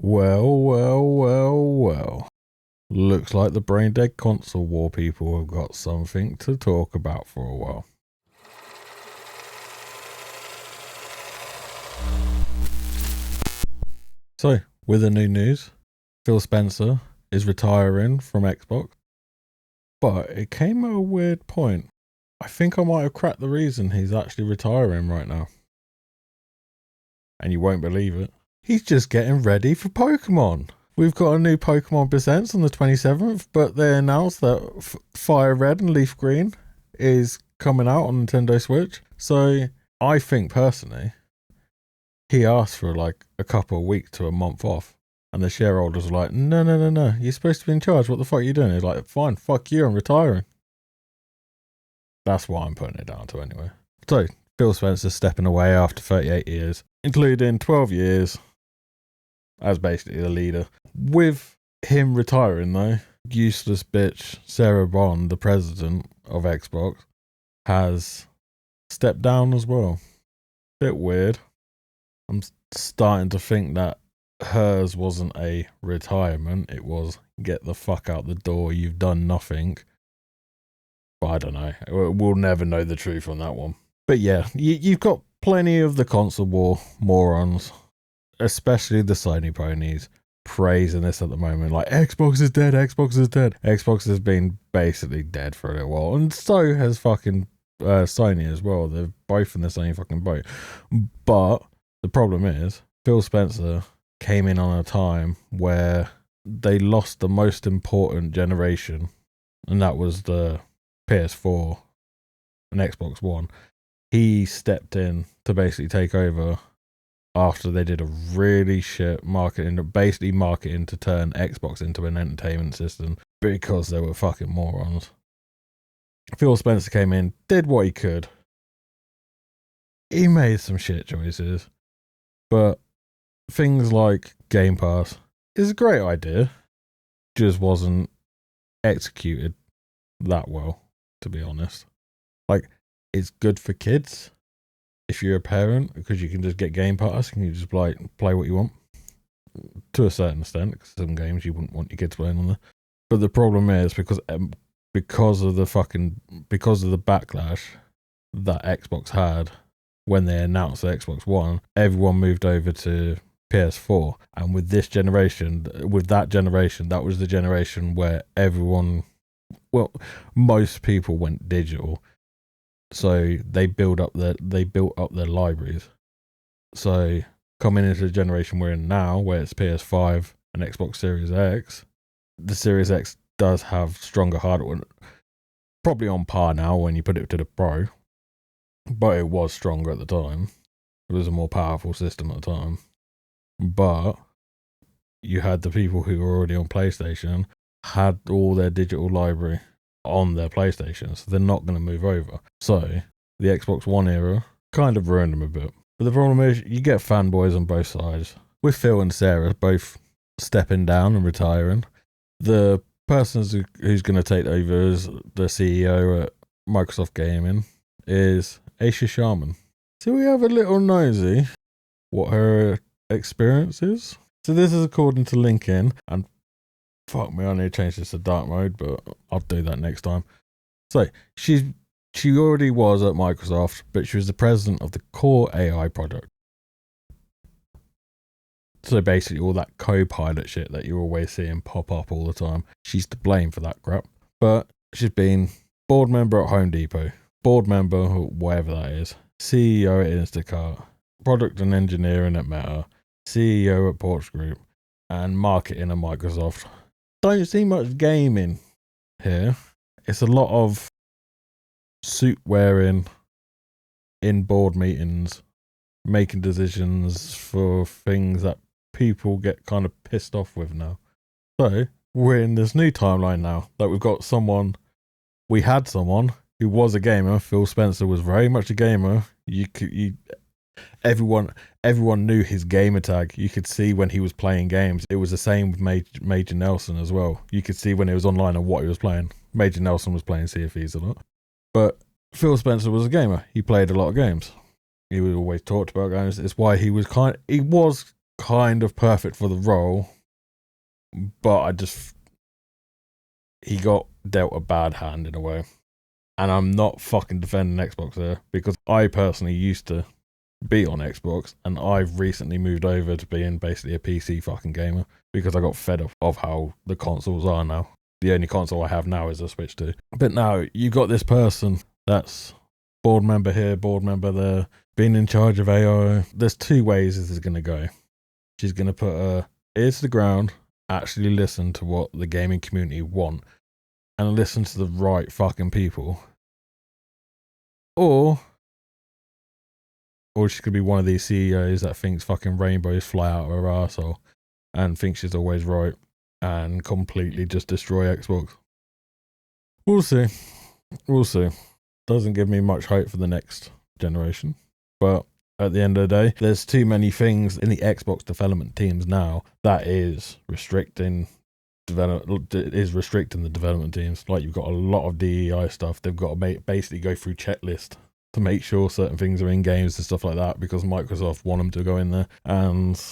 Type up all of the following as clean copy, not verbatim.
Well. Looks like the brain dead console war people have got something to talk about for a while. So, with the new news, Phil Spencer is retiring from Xbox. But it came at a weird point. I think I might have cracked the reason he's actually retiring right now. And you won't believe it. He's just getting ready for Pokemon. We've got a new Pokemon Presents on the 27th, but they announced that Fire Red and Leaf Green is coming out on Nintendo Switch. So I think personally, he asked for like a couple of weeks to a month off. And the shareholders were like, no. You're supposed to be in charge. What the fuck are you doing? He's like, fine, fuck you, I'm retiring. That's what I'm putting it down to anyway. So, Phil Spencer stepping away after 38 years, including 12 years as basically the leader. With him retiring though, useless bitch Sarah Bond, the president of Xbox, has stepped down as well. Bit weird. I'm starting to think that hers wasn't a retirement, it was get the fuck out the door, you've done nothing. But I don't know. We'll never know the truth on that one. But yeah, you've got plenty of the console war morons, especially the Sony ponies, praising this at the moment. Like, Xbox is dead, Xbox is dead. Xbox has been basically dead for a little while. And so has fucking Sony as well. They're both in the same fucking boat. But the problem is, Phil Spencer came in on a time where they lost the most important generation, and that was the PS4 and Xbox One. He stepped in to basically take over after they did a really shit marketing to turn Xbox into an entertainment system because they were fucking morons. Phil Spencer came in, did what he could. He made some shit choices, but things like Game Pass is a great idea, just wasn't executed that well, to be honest. Like, it's good for kids if you're a parent, because you can just get Game Pass and you just like play what you want to a certain extent, because some games you wouldn't want your kids playing on there. But the problem is because of the backlash that Xbox had when they announced the Xbox One, everyone moved over to PS4, and with that generation, that was the generation where most people went digital. So they built up their libraries. So coming into the generation we're in now, where it's PS5 and Xbox Series X, the Series X does have stronger hardware, probably on par now when you put it to the Pro, but it was stronger at the time. It was a more powerful system at the time. But you had the people who were already on PlayStation had all their digital library on their PlayStation, so they're not going to move over. So the Xbox One era kind of ruined them a bit. But the problem is you get fanboys on both sides. With Phil and Sarah both stepping down and retiring, the person who's going to take over as the CEO at Microsoft Gaming is Aisha Sharman. So we have a little nosy what her experience is. So this is according to LinkedIn, and fuck me, I need to change this to dark mode, but I'll do that next time. So she already was at Microsoft, but she was the president of the core AI product. So basically all that Copilot shit that you're always seeing pop up all the time, she's to blame for that crap. But she's been board member at Home Depot, board member or whatever that is, CEO at Instacart, product and engineering at Meta, CEO at Porch Group, and marketing at Microsoft. Don't see much gaming here. It's a lot of suit wearing in board meetings, making decisions for things that people get kind of pissed off with now. So we're in this new timeline now that we had someone who was a gamer. Phil Spencer was very much a gamer. Everyone knew his gamer tag. You could see when he was playing games. It was the same with Major Nelson as well. You could see when he was online and what he was playing. Major Nelson was playing Sea of Thieves a lot. But Phil Spencer was a gamer. He played a lot of games. He was always talked about games. It's why he was kind of perfect for the role, but he got dealt a bad hand in a way. And I'm not fucking defending Xbox there, because I personally used to be on Xbox, and I've recently moved over to being basically a PC fucking gamer because I got fed up of how the consoles are now. The only console I have now is a Switch 2. But now you got this person that's board member here, board member there, being in charge of AI. There's two ways this is going to go. She's going to put her ear to the ground, actually listen to what the gaming community want, and listen to the right fucking people. Or she could be one of these CEOs that thinks fucking rainbows fly out of her arsehole and thinks she's always right and completely just destroy Xbox. We'll see. We'll see. Doesn't give me much hope for the next generation. But at the end of the day, there's too many things in the Xbox development teams now that is restricting the development teams. Like, you've got a lot of DEI stuff. They've got to basically go through checklist to make sure certain things are in games and stuff like that, because Microsoft want them to go in there, and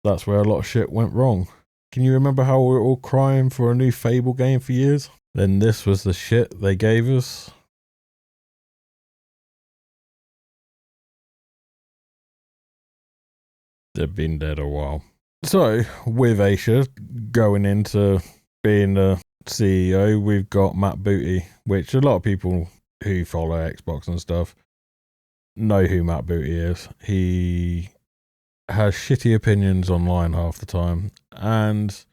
that's where a lot of shit went wrong. Can you remember how we were all crying for a new Fable game for years? Then this was the shit they gave us. They've been dead a while. So, with Asia going into being the CEO, we've got Matt Booty, which a lot of people who follow Xbox and stuff know who Matt Booty is. He has shitty opinions online half the time, and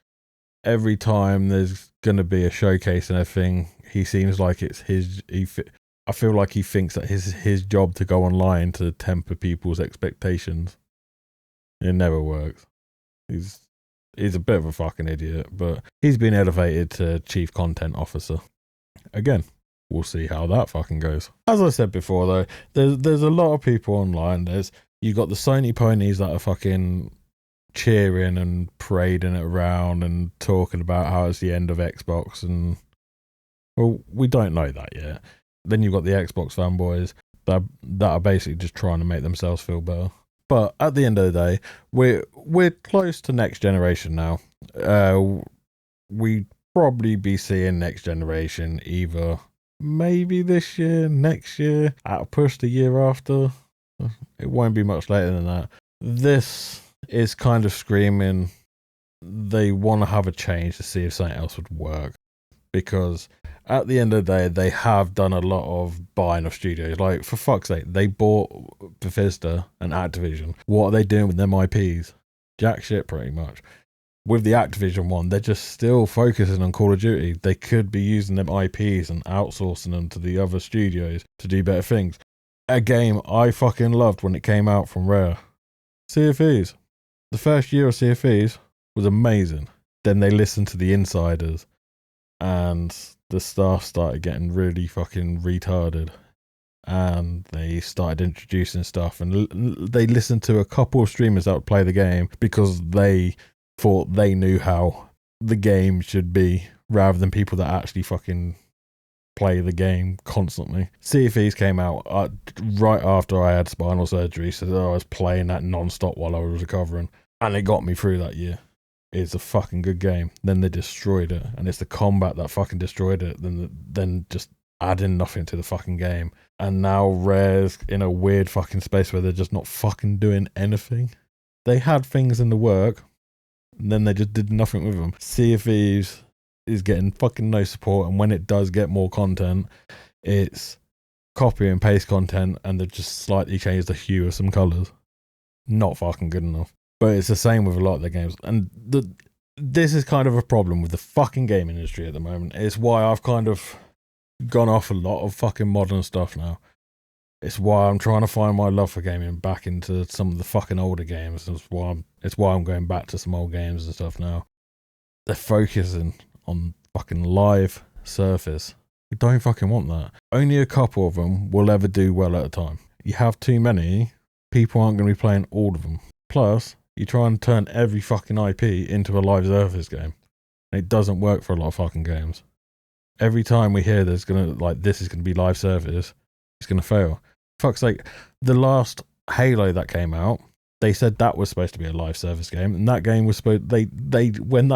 every time there's going to be a showcase and everything, he seems like it's his. I feel like he thinks that his job to go online to temper people's expectations. It never works. He's a bit of a fucking idiot, but he's been elevated to chief content officer. Again, we'll see how that fucking goes. As I said before, though, there's a lot of people online. You got the Sony ponies that are fucking cheering and parading it around and talking about how it's the end of Xbox, and well, we don't know that yet. Then you've got the Xbox fanboys that are basically just trying to make themselves feel better. But at the end of the day, we're close to next generation now. We'd probably be seeing next generation either maybe this year, next year, at a push the year after. It won't be much later than that. This is kind of screaming they want to have a change to see if something else would work. Because at the end of the day, they have done a lot of buying of studios. Like, for fuck's sake, they bought Bethesda and Activision. What are they doing with them IPs? Jack shit, pretty much. With the Activision one, they're just still focusing on Call of Duty. They could be using them IPs and outsourcing them to the other studios to do better things. A game I fucking loved when it came out from Rare. Sea of Thieves. The first year of Sea of Thieves was amazing. Then they listened to the insiders, and the staff started getting really fucking retarded, and they started introducing stuff, and they listened to a couple of streamers that would play the game because they thought they knew how the game should be, rather than people that actually fucking play the game constantly. Sea of Thieves came out right after I had spinal surgery, so I was playing that non-stop while I was recovering, and it got me through that year. It's a fucking good game. Then they destroyed it, and it's the combat that fucking destroyed it. Then just adding nothing to the fucking game, and now Rare's in a weird fucking space where they're just not fucking doing anything. They had things in the work, and then they just did nothing with them. Sea of Thieves is getting fucking no support, and when it does get more content, it's copy and paste content, and they've just slightly changed the hue of some colours. Not fucking good enough. But it's the same with a lot of the games. And this is kind of a problem with the fucking game industry at the moment. It's why I've kind of gone off a lot of fucking modern stuff now. It's why I'm trying to find my love for gaming back into some of the fucking older games. It's why I'm going back to some old games and stuff now. They're focusing on fucking live service. We don't fucking want that. Only a couple of them will ever do well at a time. You have too many, people aren't going to be playing all of them. Plus, you try and turn every fucking IP into a live service game. It doesn't work for a lot of fucking games. Every time we hear this is gonna be live service, it's gonna fail. Fuck's sake, the last Halo that came out, They said that was supposed to be a live service game, and that game was supposed when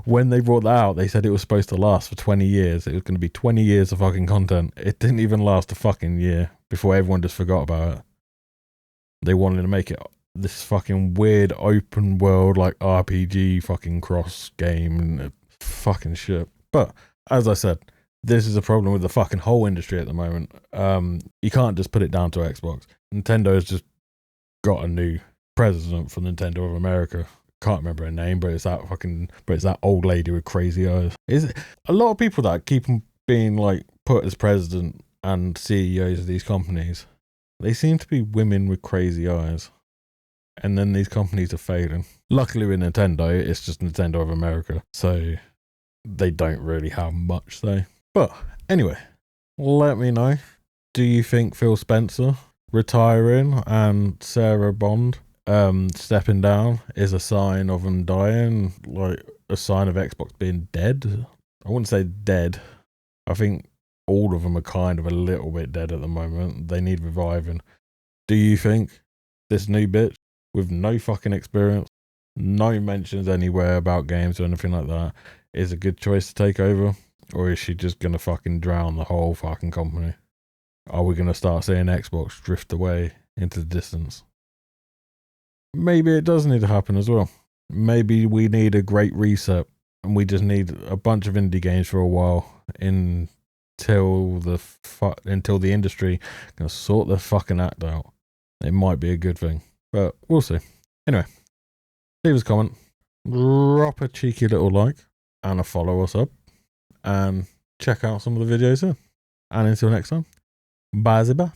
when they brought that out, they said it was supposed to last for 20 years. It was going to be 20 years of fucking content. It didn't even last a fucking year before everyone just forgot about it. They wanted to make it this fucking weird open world like RPG fucking cross game and fucking shit. But as I said, this is a problem with the fucking whole industry at the moment. You can't just put it down to Xbox. Nintendo's just got a new president for Nintendo of America. Can't remember her name, but it's that old lady with crazy eyes. Is it a lot of people that keep being like put as president and CEOs of these companies? They seem to be women with crazy eyes, and then these companies are failing. Luckily with Nintendo, it's just Nintendo of America, so they don't really have much say. But anyway, let me know. Do you think Phil Spencer retiring and Sarah Bond stepping down is a sign of them dying, like a sign of Xbox being dead? I wouldn't say dead. I think all of them are kind of a little bit dead at the moment. They need reviving. Do you think this new bitch with no fucking experience, no mentions anywhere about games or anything like that, is a good choice to take over? Or is she just going to fucking drown the whole fucking company? Are we going to start seeing Xbox drift away into the distance? Maybe it does need to happen as well. Maybe we need a great reset and we just need a bunch of indie games for a while until the industry can sort their fucking act out. It might be a good thing, but we'll see. Anyway, leave us a comment, drop a cheeky little like and a follow us up, and check out some of the videos here. And until next time, bye.